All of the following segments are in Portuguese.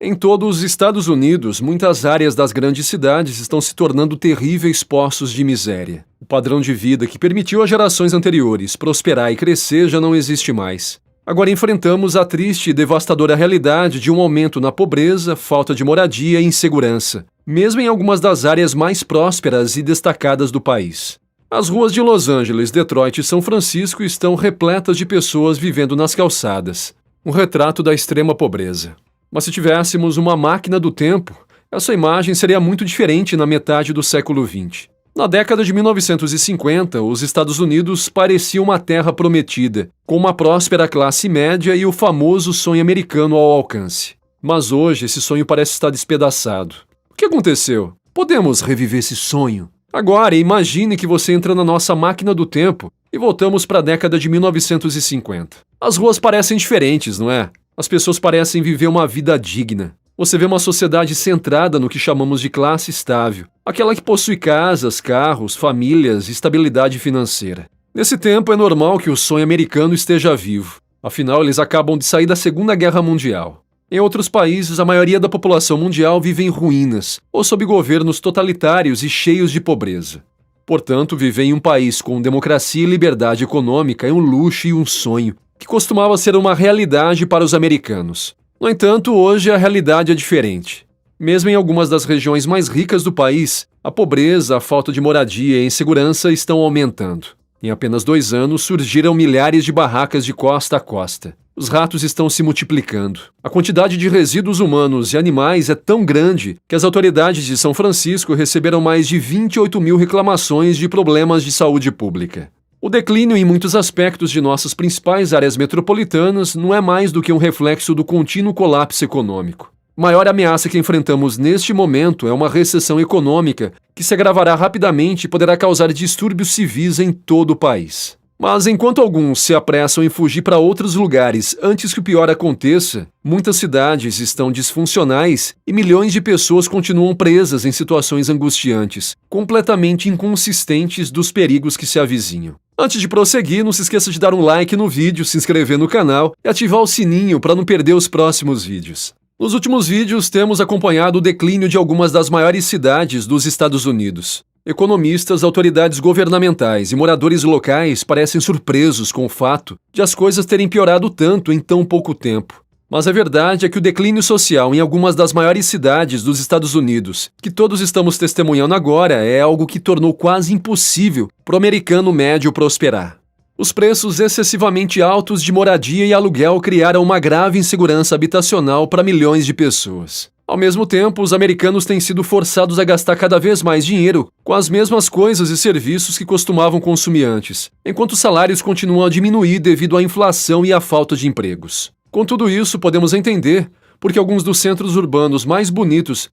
Em todos os Estados Unidos, muitas áreas das grandes cidades estão se tornando terríveis poços de miséria. O padrão de vida que permitiu às gerações anteriores prosperar e crescer já não existe mais. Agora enfrentamos a triste e devastadora realidade de um aumento na pobreza, falta de moradia e insegurança, mesmo em algumas das áreas mais prósperas e destacadas do país. As ruas de Los Angeles, Detroit e São Francisco estão repletas de pessoas vivendo nas calçadas. Um retrato da extrema pobreza. Mas se tivéssemos uma máquina do tempo, essa imagem seria muito diferente na metade do século XX. Na década de 1950, os Estados Unidos pareciam uma terra prometida, com uma próspera classe média e o famoso sonho americano ao alcance. Mas hoje esse sonho parece estar despedaçado. O que aconteceu? Podemos reviver esse sonho? Agora, imagine que você entra na nossa máquina do tempo e voltamos para a década de 1950. As ruas parecem diferentes, não é? As pessoas parecem viver uma vida digna. Você vê uma sociedade centrada no que chamamos de classe estável, aquela que possui casas, carros, famílias e estabilidade financeira. Nesse tempo é normal que o sonho americano esteja vivo. Afinal, eles acabam de sair da Segunda Guerra Mundial. Em outros países, a maioria da população mundial vive em ruínas ou sob governos totalitários e cheios de pobreza. Portanto, viver em um país com democracia e liberdade econômica é um luxo e um sonho, que costumava ser uma realidade para os americanos. No entanto, hoje a realidade é diferente. Mesmo em algumas das regiões mais ricas do país, a pobreza, a falta de moradia e a insegurança estão aumentando. Em apenas 2 anos, surgiram milhares de barracas de costa a costa. Os ratos estão se multiplicando. A quantidade de resíduos humanos e animais é tão grande que as autoridades de São Francisco receberam mais de 28 mil reclamações de problemas de saúde pública. O declínio em muitos aspectos de nossas principais áreas metropolitanas não é mais do que um reflexo do contínuo colapso econômico. A maior ameaça que enfrentamos neste momento é uma recessão econômica que se agravará rapidamente e poderá causar distúrbios civis em todo o país. Mas enquanto alguns se apressam em fugir para outros lugares antes que o pior aconteça, muitas cidades estão disfuncionais e milhões de pessoas continuam presas em situações angustiantes, completamente inconsistentes dos perigos que se avizinham. Antes de prosseguir, não se esqueça de dar um like no vídeo, se inscrever no canal e ativar o sininho para não perder os próximos vídeos. Nos últimos vídeos, temos acompanhado o declínio de algumas das maiores cidades dos Estados Unidos. Economistas, autoridades governamentais e moradores locais parecem surpresos com o fato de as coisas terem piorado tanto em tão pouco tempo. Mas a verdade é que o declínio social em algumas das maiores cidades dos Estados Unidos, que todos estamos testemunhando agora, é algo que tornou quase impossível para o americano médio prosperar. Os preços excessivamente altos de moradia e aluguel criaram uma grave insegurança habitacional para milhões de pessoas. Ao mesmo tempo, os americanos têm sido forçados a gastar cada vez mais dinheiro com as mesmas coisas e serviços que costumavam consumir antes, enquanto os salários continuam a diminuir devido à inflação e à falta de empregos. Com tudo isso, podemos entender porque alguns dos centros urbanos mais bonitos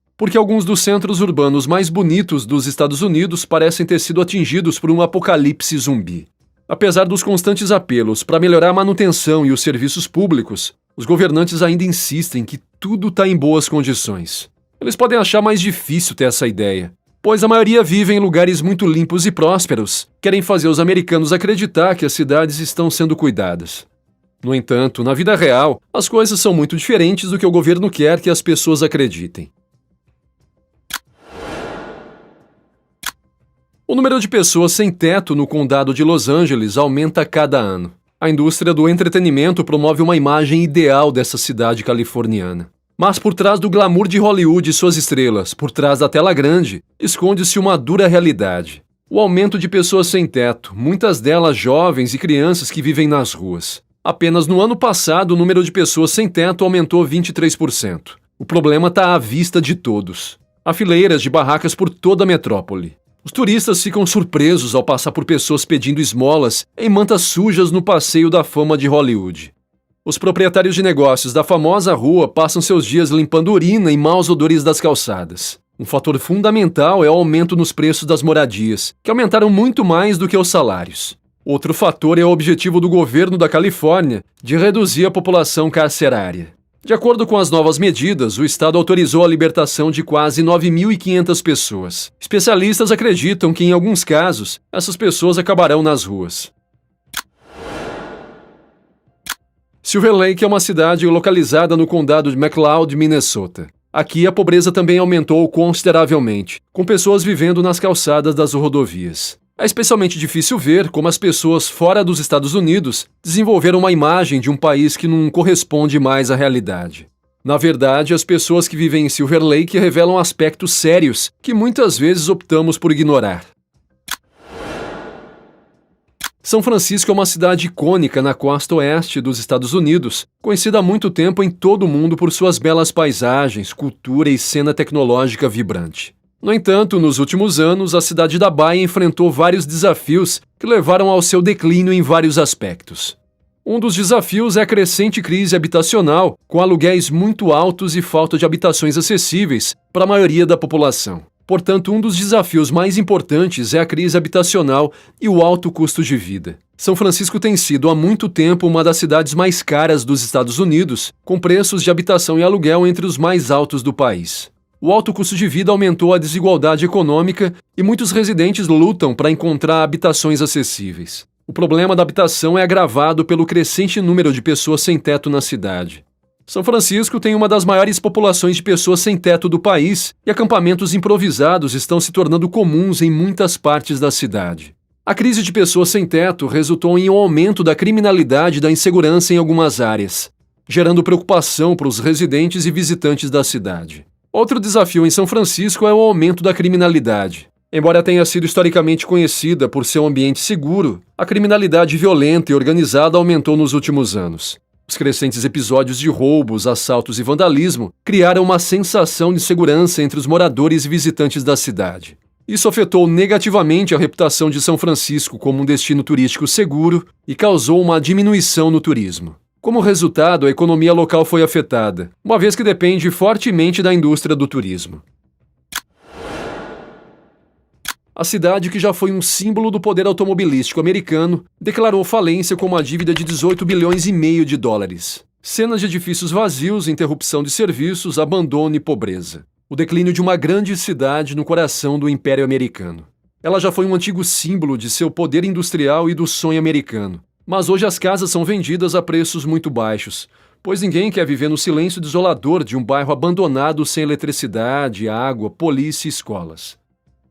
dos Estados Unidos parecem ter sido atingidos por um apocalipse zumbi. Apesar dos constantes apelos para melhorar a manutenção e os serviços públicos, os governantes ainda insistem que tudo está em boas condições. Eles podem achar mais difícil ter essa ideia, pois a maioria vive em lugares muito limpos e prósperos, querem fazer os americanos acreditar que as cidades estão sendo cuidadas. No entanto, na vida real, as coisas são muito diferentes do que o governo quer que as pessoas acreditem. O número de pessoas sem teto no condado de Los Angeles aumenta a cada ano. A indústria do entretenimento promove uma imagem ideal dessa cidade californiana. Mas por trás do glamour de Hollywood e suas estrelas, por trás da tela grande, esconde-se uma dura realidade. O aumento de pessoas sem teto, muitas delas jovens e crianças que vivem nas ruas. Apenas no ano passado, o número de pessoas sem teto aumentou 23%. O problema está à vista de todos. Há fileiras de barracas por toda a metrópole. Os turistas ficam surpresos ao passar por pessoas pedindo esmolas em mantas sujas no Passeio da Fama de Hollywood. Os proprietários de negócios da famosa rua passam seus dias limpando urina e maus odores das calçadas. Um fator fundamental é o aumento nos preços das moradias, que aumentaram muito mais do que os salários. Outro fator é o objetivo do governo da Califórnia de reduzir a população carcerária. De acordo com as novas medidas, o Estado autorizou a libertação de quase 9.500 pessoas. Especialistas acreditam que, em alguns casos, essas pessoas acabarão nas ruas. Silver Lake é uma cidade localizada no condado de McLeod, Minnesota. Aqui a pobreza também aumentou consideravelmente, com pessoas vivendo nas calçadas das rodovias. É especialmente difícil ver como as pessoas fora dos Estados Unidos desenvolveram uma imagem de um país que não corresponde mais à realidade. Na verdade, as pessoas que vivem em Silver Lake revelam aspectos sérios que muitas vezes optamos por ignorar. São Francisco é uma cidade icônica na costa oeste dos Estados Unidos, conhecida há muito tempo em todo o mundo por suas belas paisagens, cultura e cena tecnológica vibrante. No entanto, nos últimos anos, a cidade da Baia enfrentou vários desafios que levaram ao seu declínio em vários aspectos. Um dos desafios é a crescente crise habitacional, com aluguéis muito altos e falta de habitações acessíveis para a maioria da população. Portanto, um dos desafios mais importantes é a crise habitacional e o alto custo de vida. São Francisco tem sido há muito tempo uma das cidades mais caras dos Estados Unidos, com preços de habitação e aluguel entre os mais altos do país. O alto custo de vida aumentou a desigualdade econômica e muitos residentes lutam para encontrar habitações acessíveis. O problema da habitação é agravado pelo crescente número de pessoas sem teto na cidade. São Francisco tem uma das maiores populações de pessoas sem teto do país e acampamentos improvisados estão se tornando comuns em muitas partes da cidade. A crise de pessoas sem teto resultou em um aumento da criminalidade e da insegurança em algumas áreas, gerando preocupação para os residentes e visitantes da cidade. Outro desafio em São Francisco é o aumento da criminalidade. Embora tenha sido historicamente conhecida por ser um ambiente seguro, a criminalidade violenta e organizada aumentou nos últimos anos. Os crescentes episódios de roubos, assaltos e vandalismo criaram uma sensação de insegurança entre os moradores e visitantes da cidade. Isso afetou negativamente a reputação de São Francisco como um destino turístico seguro e causou uma diminuição no turismo. Como resultado, a economia local foi afetada, uma vez que depende fortemente da indústria do turismo. A cidade, que já foi um símbolo do poder automobilístico americano, declarou falência com uma dívida de 18 bilhões e meio de dólares. Cenas de edifícios vazios, interrupção de serviços, abandono e pobreza. O declínio de uma grande cidade no coração do Império Americano. Ela já foi um antigo símbolo de seu poder industrial e do sonho americano. Mas hoje as casas são vendidas a preços muito baixos, pois ninguém quer viver no silêncio desolador de um bairro abandonado sem eletricidade, água, polícia e escolas.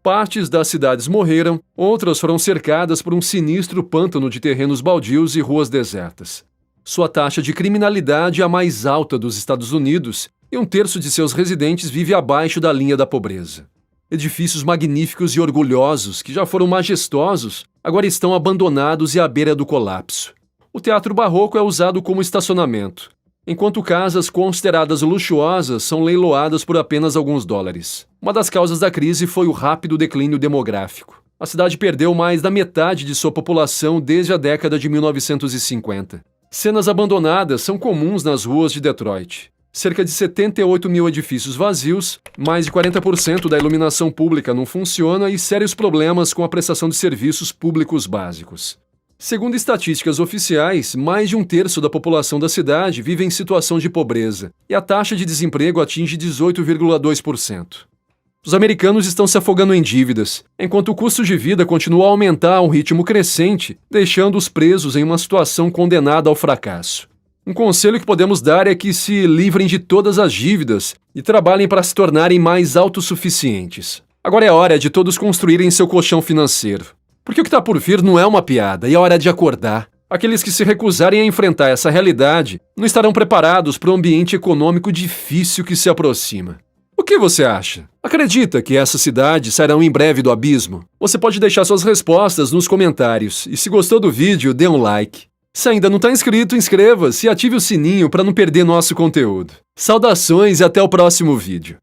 Partes das cidades morreram, outras foram cercadas por um sinistro pântano de terrenos baldios e ruas desertas. Sua taxa de criminalidade é a mais alta dos Estados Unidos e 1/3 de seus residentes vive abaixo da linha da pobreza. Edifícios magníficos e orgulhosos, que já foram majestosos, agora estão abandonados e à beira do colapso. O teatro barroco é usado como estacionamento, enquanto casas consideradas luxuosas são leiloadas por apenas alguns dólares. Uma das causas da crise foi o rápido declínio demográfico. A cidade perdeu mais da metade de sua população desde a década de 1950. Cenas abandonadas são comuns nas ruas de Detroit. Cerca de 78 mil edifícios vazios, mais de 40% da iluminação pública não funciona e sérios problemas com a prestação de serviços públicos básicos. Segundo estatísticas oficiais, mais de 1/3 da população da cidade vive em situação de pobreza e a taxa de desemprego atinge 18,2%. Os americanos estão se afogando em dívidas, enquanto o custo de vida continua a aumentar a um ritmo crescente, deixando-os presos em uma situação condenada ao fracasso. Um conselho que podemos dar é que se livrem de todas as dívidas e trabalhem para se tornarem mais autossuficientes. Agora é hora de todos construírem seu colchão financeiro. Porque o que está por vir não é uma piada e é hora de acordar. Aqueles que se recusarem a enfrentar essa realidade não estarão preparados para o ambiente econômico difícil que se aproxima. O que você acha? Acredita que essas cidades sairão em breve do abismo? Você pode deixar suas respostas nos comentários e se gostou do vídeo, dê um like. Se ainda não está inscrito, inscreva-se e ative o sininho para não perder nosso conteúdo. Saudações e até o próximo vídeo.